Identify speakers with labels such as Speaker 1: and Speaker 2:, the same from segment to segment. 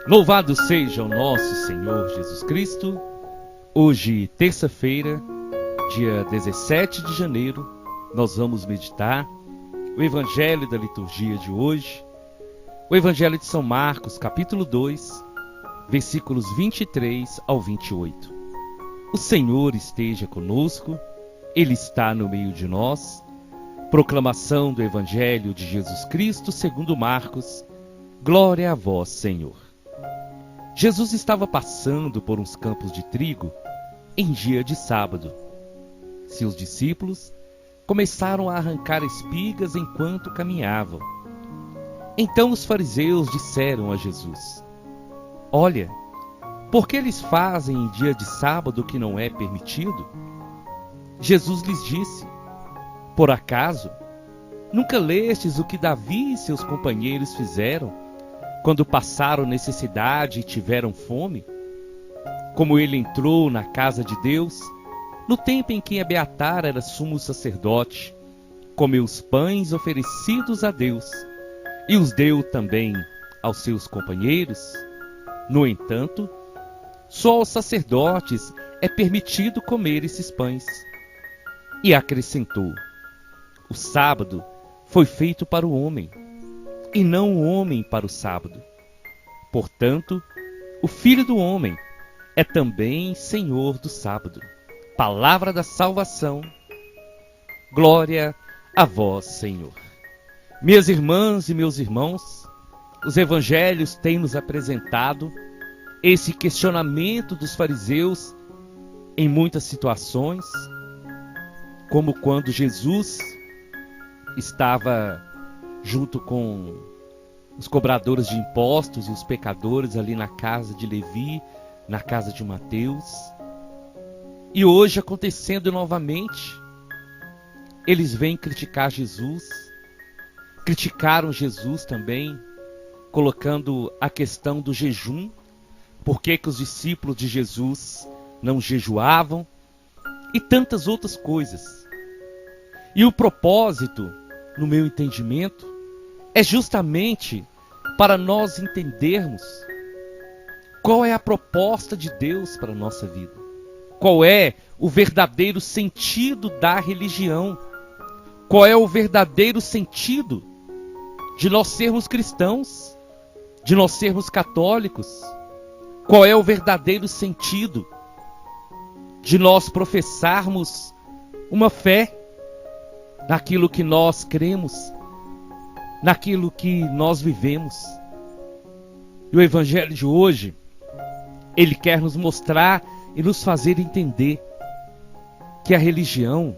Speaker 1: Louvado seja o nosso Senhor Jesus Cristo. Hoje, terça-feira, dia 17 de janeiro, nós vamos meditar o Evangelho da liturgia de hoje, o Evangelho de São Marcos, capítulo 2, versículos 23 ao 28. O Senhor esteja conosco, Ele está no meio de nós. Proclamação do Evangelho de Jesus Cristo segundo Marcos. Glória a vós, Senhor. Jesus estava passando por uns campos de trigo em dia de sábado. Seus discípulos começaram a arrancar espigas enquanto caminhavam. Então os fariseus disseram a Jesus: Olha, por que eles fazem em dia de sábado o que não é permitido? Jesus lhes disse: Por acaso nunca lestes o que Davi e seus companheiros fizeram quando passaram necessidade e tiveram fome? Como ele entrou na casa de Deus, no tempo em que Abiatar era sumo sacerdote, comeu os pães oferecidos a Deus e os deu também aos seus companheiros. No entanto, só aos sacerdotes é permitido comer esses pães. E acrescentou: O sábado foi feito para o homem, e não o homem para o sábado. Portanto, o Filho do Homem é também Senhor do sábado. Palavra da salvação. Glória a vós, Senhor. Minhas irmãs e meus irmãos, os evangelhos têm nos apresentado esse questionamento dos fariseus em muitas situações, como quando Jesus estava junto com os cobradores de impostos e os pecadores ali na casa de Levi, na casa de Mateus. E hoje acontecendo novamente, eles vêm criticar Jesus, criticaram Jesus também, colocando a questão do jejum, por que os discípulos de Jesus não jejuavam, e tantas outras coisas. E o propósito, no meu entendimento, é justamente para nós entendermos qual é a proposta de Deus para a nossa vida. Qual é o verdadeiro sentido da religião. Qual é o verdadeiro sentido de nós sermos cristãos, de nós sermos católicos. Qual é o verdadeiro sentido de nós professarmos uma fé naquilo que nós cremos, naquilo que nós vivemos. E o Evangelho de hoje, ele quer nos mostrar e nos fazer entender que a religião,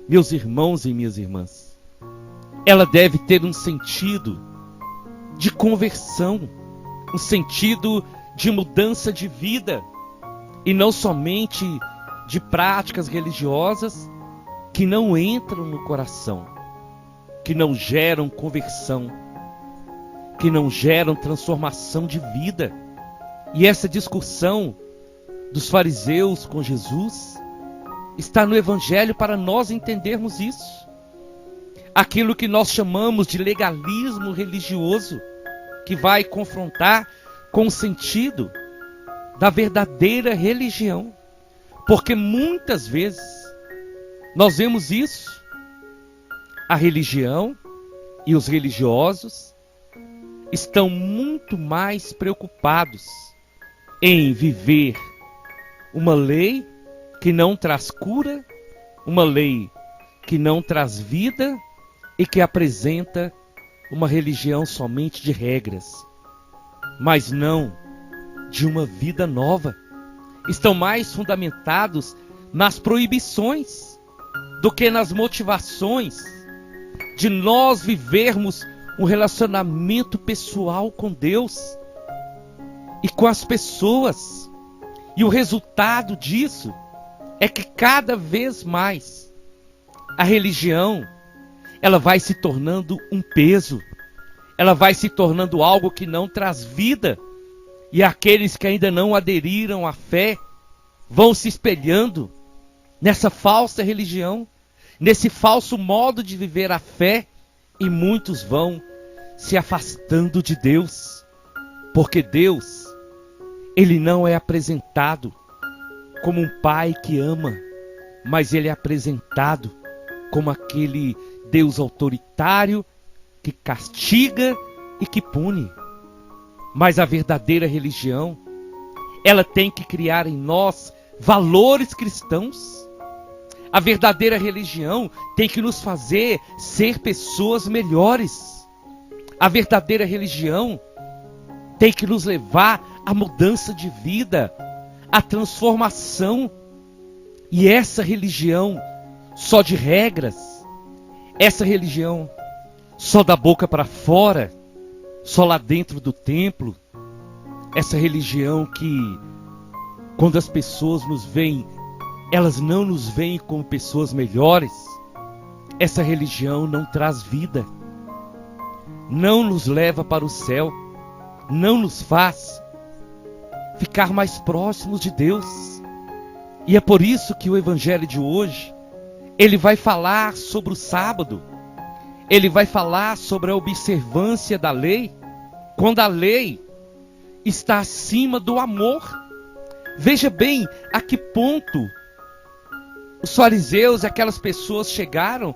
Speaker 1: meus irmãos e minhas irmãs, ela deve ter um sentido de conversão, um sentido de mudança de vida, e não somente de práticas religiosas que não entram no coração, que não geram conversão, que não geram transformação de vida. E essa discussão dos fariseus com Jesus está no Evangelho para nós entendermos isso. Aquilo que nós chamamos de legalismo religioso, que vai confrontar com o sentido da verdadeira religião. Porque muitas vezes nós vemos isso. A religião e os religiosos estão muito mais preocupados em viver uma lei que não traz cura, uma lei que não traz vida e que apresenta uma religião somente de regras, mas não de uma vida nova. Estão mais fundamentados nas proibições do que nas motivações de nós vivermos um relacionamento pessoal com Deus e com as pessoas. E o resultado disso é que cada vez mais a religião, ela vai se tornando um peso, ela vai se tornando algo que não traz vida, e aqueles que ainda não aderiram à fé vão se espelhando nessa falsa religião, nesse falso modo de viver a fé, e muitos vão se afastando de Deus. Porque Deus, Ele não é apresentado como um pai que ama, mas Ele é apresentado como aquele Deus autoritário que castiga e que pune. Mas a verdadeira religião, ela tem que criar em nós valores cristãos. A verdadeira religião tem que nos fazer ser pessoas melhores. A verdadeira religião tem que nos levar à mudança de vida, à transformação. E essa religião só de regras, essa religião só da boca para fora, só lá dentro do templo, essa religião que, quando as pessoas nos veem, elas não nos veem como pessoas melhores. Essa religião não traz vida, não nos leva para o céu, não nos faz ficar mais próximos de Deus. E é por isso que o evangelho de hoje, ele vai falar sobre o sábado, ele vai falar sobre a observância da lei, quando a lei está acima do amor. Veja bem a que ponto os fariseus e aquelas pessoas chegaram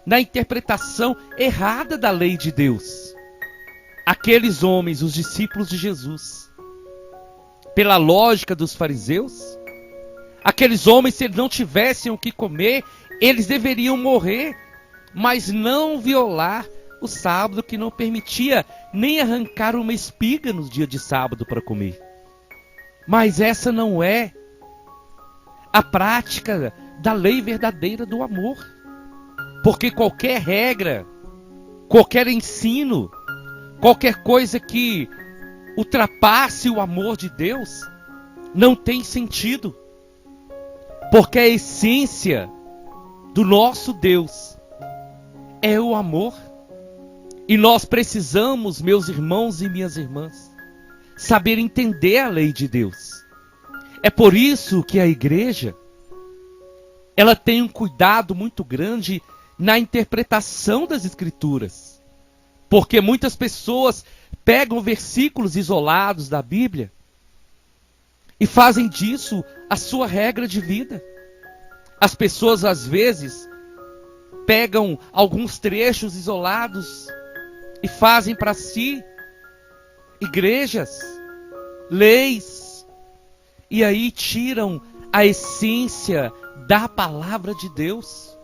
Speaker 1: na interpretação errada da lei de Deus. Aqueles homens, os discípulos de Jesus, pela lógica dos fariseus, aqueles homens, se eles não tivessem o que comer, eles deveriam morrer, mas não violar o sábado, que não permitia nem arrancar uma espiga no dia de sábado para comer. Mas essa não é a prática da lei verdadeira do amor. Porque qualquer regra, qualquer ensino, qualquer coisa que ultrapasse o amor de Deus, não tem sentido. Porque a essência do nosso Deus é o amor. E nós precisamos, meus irmãos e minhas irmãs, saber entender a lei de Deus. É por isso que a igreja, ela tem um cuidado muito grande na interpretação das Escrituras. Porque muitas pessoas pegam versículos isolados da Bíblia e fazem disso a sua regra de vida. As pessoas às vezes pegam alguns trechos isolados e fazem para si igrejas, leis, e aí tiram a essência da palavra de Deus.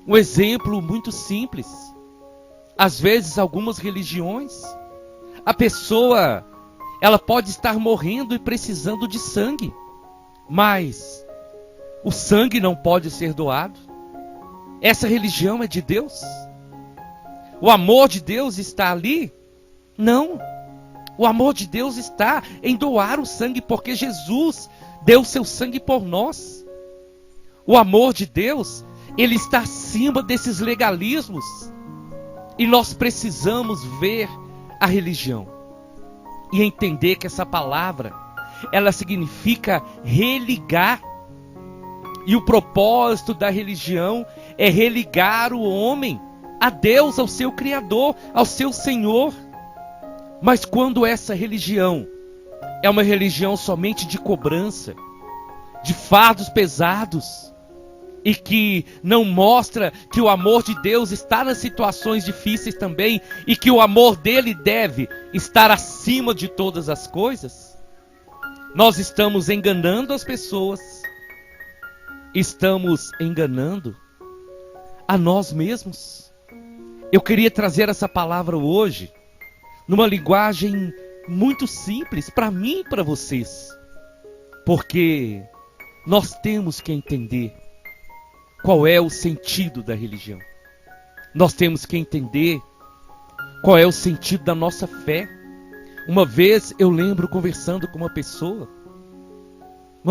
Speaker 1: Um exemplo muito simples. Às vezes, algumas religiões, a pessoa, ela pode estar morrendo e precisando de sangue, mas o sangue não pode ser doado. Essa religião é de Deus? O amor de Deus está ali? Não. O amor de Deus está em doar o sangue, porque Jesus deu o seu sangue por nós. O amor de Deus, ele está acima desses legalismos. E nós precisamos ver a religião e entender que essa palavra, ela significa religar. E o propósito da religião é religar o homem a Deus, ao seu Criador, ao seu Senhor. Mas quando essa religião é uma religião somente de cobrança, de fardos pesados, e que não mostra que o amor de Deus está nas situações difíceis também, e que o amor dele deve estar acima de todas as coisas, nós estamos enganando as pessoas, estamos enganando a nós mesmos. Eu queria trazer essa palavra hoje numa linguagem muito simples para mim e para vocês, porque nós temos que entender qual é o sentido da religião. Nós temos que entender qual é o sentido da nossa fé. Uma vez eu lembro conversando com uma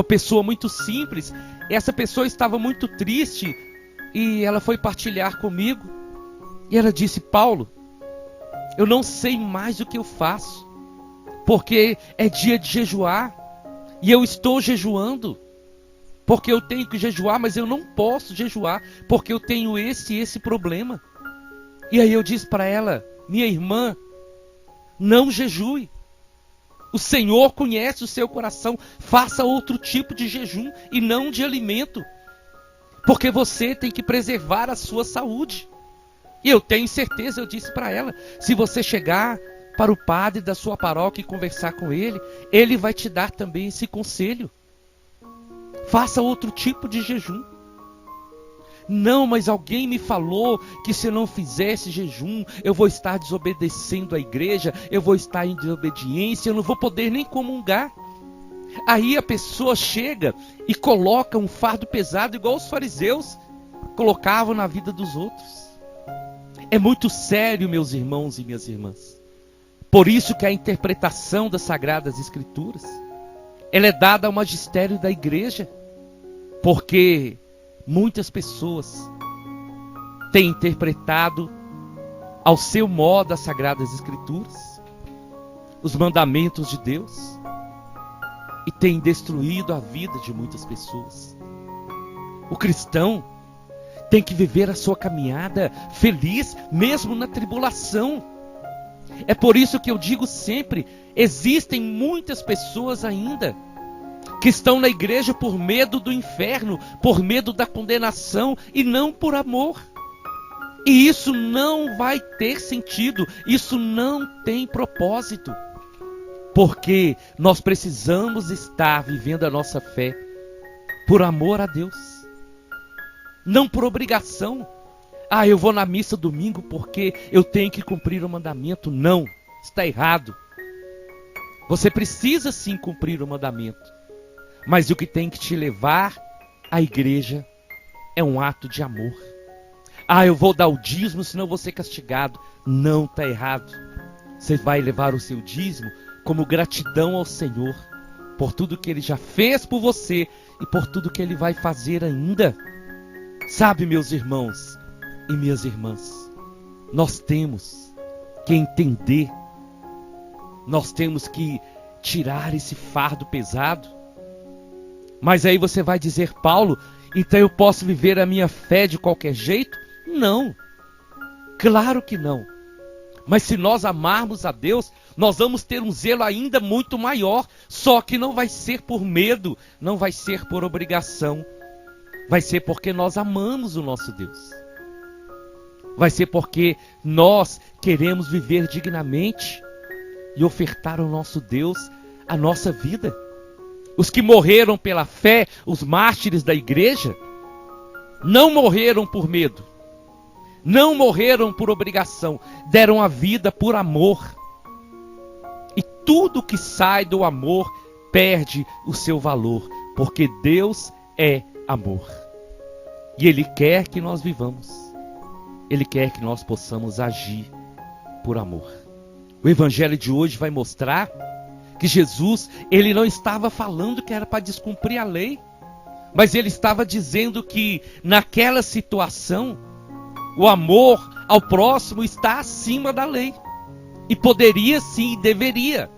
Speaker 1: pessoa muito simples. Essa pessoa estava muito triste e ela foi partilhar comigo. E ela disse: Paulo, eu não sei mais o que eu faço, porque é dia de jejuar e eu estou jejuando, porque eu tenho que jejuar, mas eu não posso jejuar, porque eu tenho esse problema. E aí eu disse para ela: minha irmã, não jejue, O Senhor conhece o seu coração. Faça outro tipo de jejum e não de alimento. Porque você tem que preservar a sua saúde. E eu tenho certeza, eu disse para ela, se você chegar para o padre da sua paróquia e conversar com ele, ele vai te dar também esse conselho. Faça outro tipo de jejum. Não, mas alguém me falou que se eu não fizer esse jejum, eu vou estar desobedecendo a igreja, eu vou estar em desobediência, eu não vou poder nem comungar. Aí a pessoa chega e coloca um fardo pesado, igual os fariseus colocavam na vida dos outros. É muito sério, meus irmãos e minhas irmãs. Por isso que a interpretação das Sagradas Escrituras, ela é dada ao magistério da igreja, porque muitas pessoas têm interpretado ao seu modo as Sagradas Escrituras, os mandamentos de Deus, e têm destruído a vida de muitas pessoas. O cristão tem que viver a sua caminhada feliz, mesmo na tribulação. É por isso que eu digo sempre, existem muitas pessoas ainda que estão na igreja por medo do inferno, por medo da condenação e não por amor. E isso não vai ter sentido, isso não tem propósito. Porque nós precisamos estar vivendo a nossa fé por amor a Deus, não por obrigação. Ah, eu vou na missa domingo porque eu tenho que cumprir o mandamento. Não, está errado. Você precisa sim cumprir o mandamento, mas o que tem que te levar à igreja é um ato de amor. Ah, eu vou dar o dízimo, senão eu vou ser castigado. Não, está errado. Você vai levar o seu dízimo como gratidão ao Senhor por tudo que Ele já fez por você e por tudo que Ele vai fazer ainda. Sabe, meus irmãos e minhas irmãs, nós temos que entender, nós temos que tirar esse fardo pesado. Mas aí você vai dizer, Paulo, então eu posso viver a minha fé de qualquer jeito? Não, claro que não. Mas se nós amarmos a Deus, nós vamos ter um zelo ainda muito maior. Só que não vai ser por medo, não vai ser por obrigação. Vai ser porque nós amamos o nosso Deus. Vai ser porque nós queremos viver dignamente e ofertar ao nosso Deus a nossa vida. Os que morreram pela fé, os mártires da igreja, não morreram por medo. Não morreram por obrigação, deram a vida por amor. E tudo que sai do amor perde o seu valor, porque Deus é amor. E Ele quer que nós vivamos. Ele quer que nós possamos agir por amor. O Evangelho de hoje vai mostrar que Jesus, Ele não estava falando que era para descumprir a lei, mas Ele estava dizendo que naquela situação, o amor ao próximo está acima da lei. E poderia sim, deveria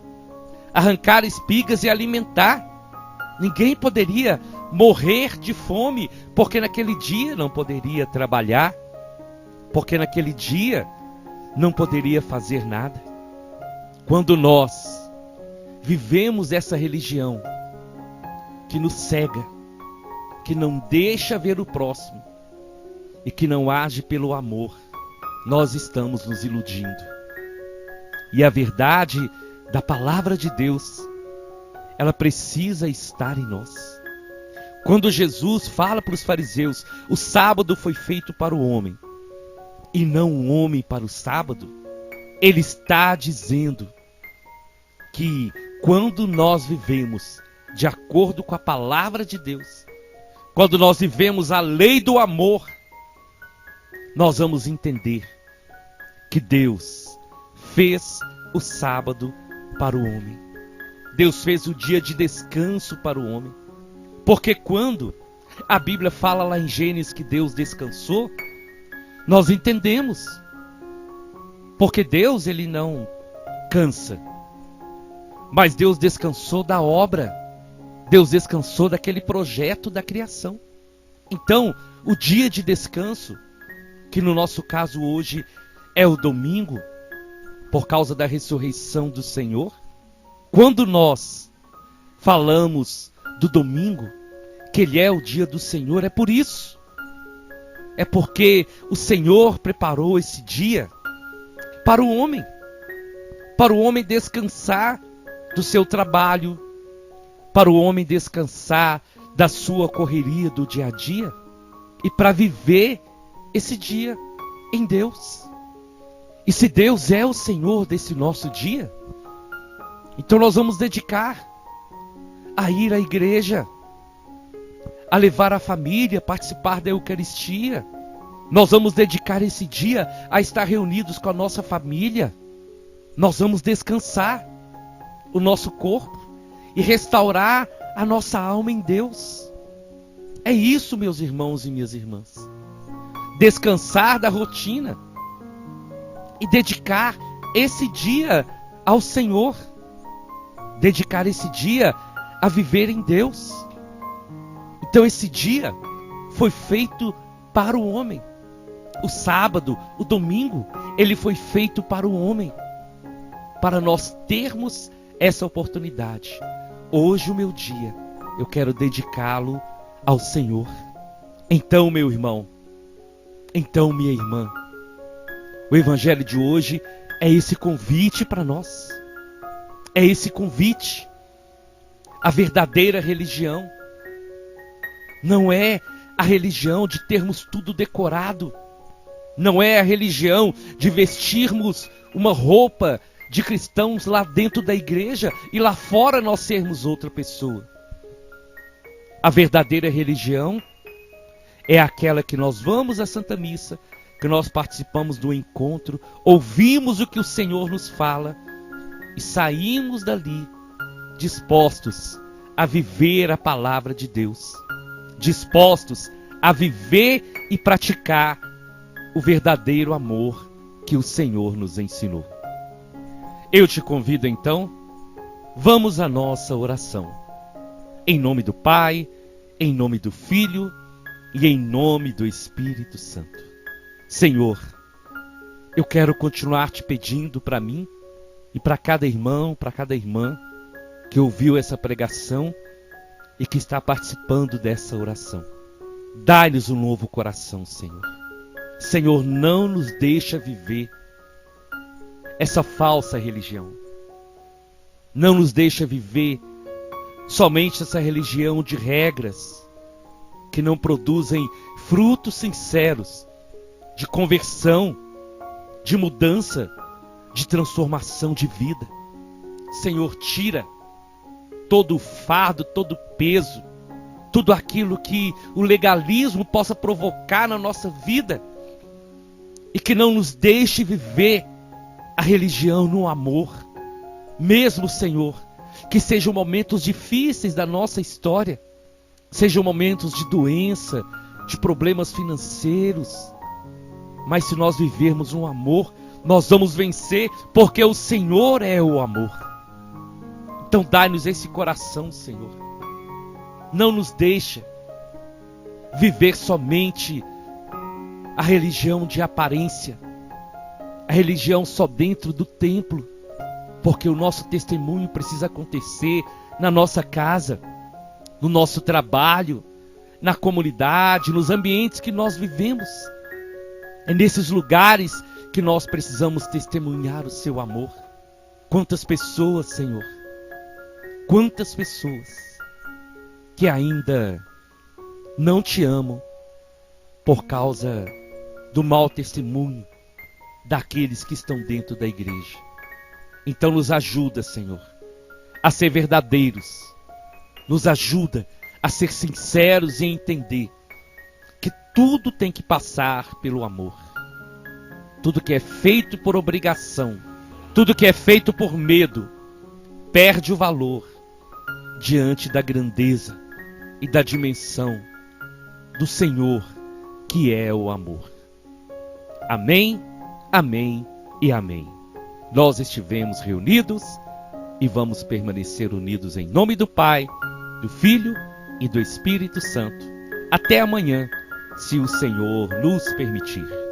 Speaker 1: arrancar espigas e alimentar. Ninguém poderia morrer de fome, porque naquele dia não poderia trabalhar, porque naquele dia não poderia fazer nada. Quando nós vivemos essa religião que nos cega, que não deixa ver o próximo, e que não age pelo amor, nós estamos nos iludindo. E a verdade da palavra de Deus, ela precisa estar em nós. Quando Jesus fala para os fariseus, o sábado foi feito para o homem, e não o homem para o sábado, Ele está dizendo que quando nós vivemos de acordo com a palavra de Deus, quando nós vivemos a lei do amor, nós vamos entender que Deus fez o sábado para o homem. Deus fez o dia de descanso para o homem. Porque quando a Bíblia fala lá em Gênesis que Deus descansou, nós entendemos. Porque Deus, Ele não cansa. Mas Deus descansou da obra. Deus descansou daquele projeto da criação. Então, o dia de descanso, que no nosso caso hoje é o domingo, por causa da ressurreição do Senhor, Quando nós falamos do domingo, que ele é o dia do Senhor, é por isso. É porque o Senhor preparou esse dia para o homem descansar do seu trabalho, para o homem descansar da sua correria do dia a dia e para viver esse dia em Deus. E se Deus é o Senhor desse nosso dia, então nós vamos dedicar a ir à igreja, a levar a família, a participar da Eucaristia. Nós vamos dedicar esse dia a estar reunidos com a nossa família. Nós vamos descansar o nosso corpo e restaurar a nossa alma em Deus. É isso, meus irmãos e minhas irmãs. Descansar da rotina e dedicar esse dia ao Senhor. Dedicar esse dia a viver em Deus. Então esse dia foi feito para o homem. O sábado, o domingo, ele foi feito para o homem. Para nós termos essa oportunidade. Hoje o meu dia, eu quero dedicá-lo ao Senhor. Então, meu irmão, então, minha irmã, o evangelho de hoje é esse convite para nós. É esse convite. A verdadeira religião não é a religião de termos tudo decorado. Não é a religião de vestirmos uma roupa de cristãos lá dentro da igreja e lá fora nós sermos outra pessoa. A verdadeira religião é aquela que nós vamos à Santa Missa, que nós participamos do encontro, ouvimos o que o Senhor nos fala e saímos dali dispostos a viver a palavra de Deus, dispostos a viver e praticar o verdadeiro amor que o Senhor nos ensinou. Eu te convido então, vamos à nossa oração. Em nome do Pai, em nome do Filho e em nome do Espírito Santo. Senhor, eu quero continuar te pedindo para mim e para cada irmão, para cada irmã que ouviu essa pregação e que está participando dessa oração. Dá-lhes um novo coração, Senhor. Senhor, não nos deixa viver essa falsa religião. Não nos deixa viver somente essa religião de regras que não produzem frutos sinceros de conversão, de mudança, de transformação de vida. Senhor, tira todo o fardo, todo o peso, tudo aquilo que o legalismo possa provocar na nossa vida e que não nos deixe viver a religião no amor. Mesmo, Senhor, que sejam momentos difíceis da nossa história, sejam momentos de doença, de problemas financeiros, mas se nós vivermos um amor, nós vamos vencer, porque o Senhor é o amor. Então dai-nos esse coração, Senhor. Não nos deixa viver somente a religião de aparência, a religião só dentro do templo, porque o nosso testemunho precisa acontecer na nossa casa, no nosso trabalho, na comunidade, nos ambientes que nós vivemos. É nesses lugares que nós precisamos testemunhar o seu amor. Quantas pessoas, Senhor, quantas pessoas que ainda não te amam por causa do mau testemunho daqueles que estão dentro da igreja. Então nos ajuda, Senhor, a ser verdadeiros. Nos ajuda a ser sinceros e a entender que tudo tem que passar pelo amor. Tudo que é feito por obrigação, tudo que é feito por medo, perde o valor diante da grandeza e da dimensão do Senhor, que é o amor. Amém, amém e amém. Nós estivemos reunidos e vamos permanecer unidos em nome do Pai, do Filho e do Espírito Santo. Até amanhã, se o Senhor nos permitir.